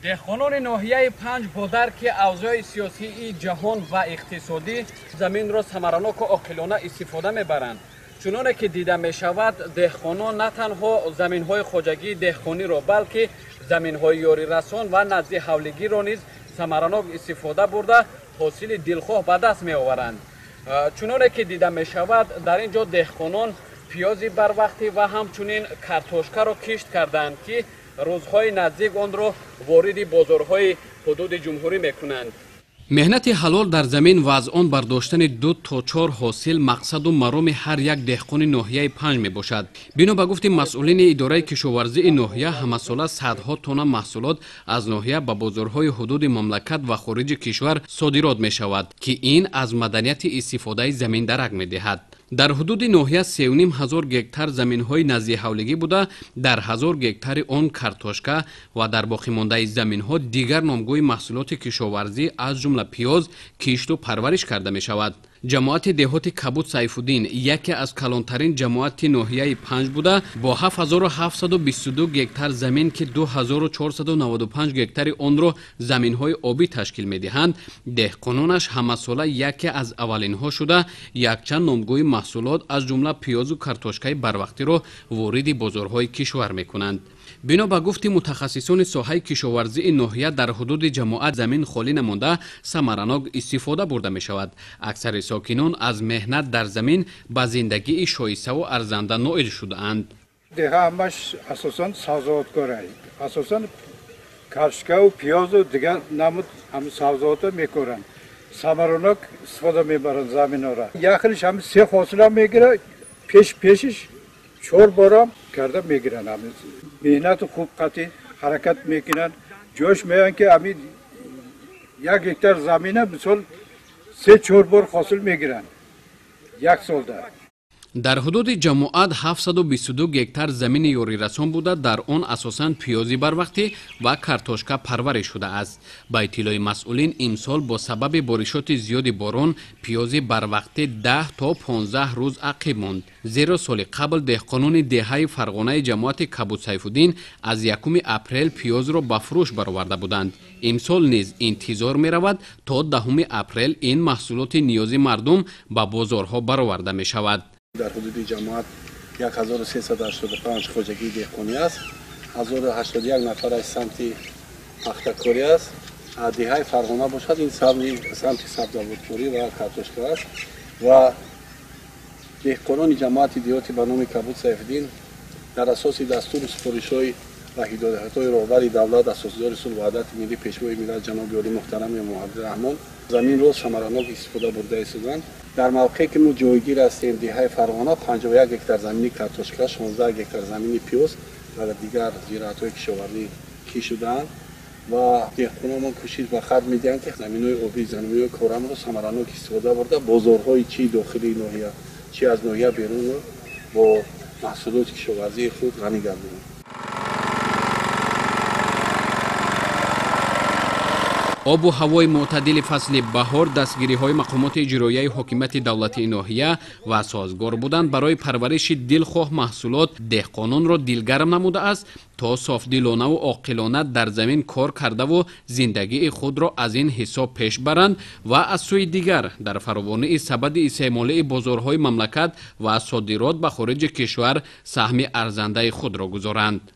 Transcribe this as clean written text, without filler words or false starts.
دهقانان ناحیه 5 با درک اوضاع سیاسی جهان و اقتصادی زمین را ثمرناک و عاقلانه استفاده میبرند. چنانه که دیده می شود دهقانان نه تنها زمین های خواجگی دهقانی را بلکه زمین های یاری رسان و نزد حولگی را نیز ثمرناک استفاده برده حاصل دلخواه به دست می آورند. چنانه که دیده می شود در اینجا دهقانان پیازی بر وقتی و همچنین کارتوشکا را کشت کردند که روزهای نزدیک آن را وارد بازارهای حدود جمهوری میکنند. مهنت حلال در زمین و از آن برداشتن 2 تا 4 حاصل مقصد و مرام هر یک دهقان ناحیه 5 می باشد. بنا به گفت مسئولین اداره کشاورزی ناحیه همساله صدها تن محصولات از ناحیه به بازارهای حدود مملکت و خارج کشور صادرات می شود که این از مدنیت استفاده زمین درک می دهد. در حدود ناحیه 3,500 گکتار زمین‌های نزدیک حولگی بوده، در 1000 گکتار آن کارتوشکا و در باقی مانده زمین‌ها دیگر نامگوی محصولات کشاورزی از جمله پیاز کشت و پرورش کرده می‌شود. جماعت دهات کبود سیف‌الدین یکی از کلانترین جماعت ناحیه 5 بوده با 7722 گکتار زمین که 2495 گکتار آن را زمین‌های آبی تشکیل می‌دهند. دهقانانش همه ساله یکی از اولین‌ها شده یکچند نامگوی محصولات از جمله پیاز و کارتوشکای بروقتی را وارد بازارهای کشور می‌کنند. بنا به گفت متخصصان ساحه کشاورزی ناحیه در حدود جماعت زمین خالی نمانده ثمرناک استفاده برده می شود. اکثر ساکنان از مهنت در زمین به زندگی شایسته و ارزنده نائل شده اند. دیگه همش اساساً سبزیجات اساساً کارتوشکا و پیاز و دیگر نمود هم سبزیجات میکارن. ثمرناک استفاده میبرن زمین را. یخلش هم 3 فاصله میگیره پیشش 4 بارم کرده میگیرن. مهنت خوب قطعی حرکت میکنن. جوش میان که همین 1 گکتار زمینه مثال 3-4 بار حاصل میگیرن 1 سال در حدود جماعت 722 گکتار زمین یاری رسان بوده، در آن اساساً پیازی بروقتی و کارتوشکا پرورش شده است. با اطلاع مسئولین امسال با سبب بارشات زیاد باران پیازی بروقتی 10 تا 15 روز عقب ماند. زیرا سال قبل دهقانان دهه فرغانه جماعت کبود سیف‌الدین از 1 اپریل پیاز را به فروش برآورده بودند. امسال نیز انتظار می رود تا 10 اپریل این محصولات نیازی مردم به بازارها برآورده می شود. در حدود جماعت 1385 خواجگی دهقانی است، 1081 نفر از سمت پختکاری است. دهه فرغانه باشد این سمت سبزیجات‌کاری و کارتوشکا است و دهقانان جماعت دیهاتی به نام کبود سیف‌الدین در اساس دستور سفارش‌های و هدایت‌های راهبر دولت اساسدار اصول وحدت ملی پیشوای ملت جناب عالی محترم محمد رحمان زمین را ثمرناک استفاده برده ایستادند. در موقعی که ما جایگیر هستیم دهه فرغانه 51 گکتار زمین کارتوشکا، 16 گکتار زمین پیاز و دیگر زراعت‌های کشاورزی کشیدند و دهقانان کوشش به خرج می‌دهند که زمین‌های آبی زمین‌های کورم را ثمرناک استفاده برده بازارهای چی داخلی ناحیه چی از ناحیه بیرون با محصولات کشاورزی خود غنی گردانند. آب و هوای معتدل فصل بهار دستگیری‌های مقامات اجرایی حکومت دولتی ناحیه و سازگار بودند برای پرورش دلخواه محصولات دهقانان را دلگرم نموده است تا صافدلانه و عاقلانه در زمین کار کرده و زندگی خود را از این حساب پیش برند و از سوی دیگر در فراوانی سبد استعمال بازارهای مملکت و صادرات به خارج کشور سهم ارزنده خود را گذارند.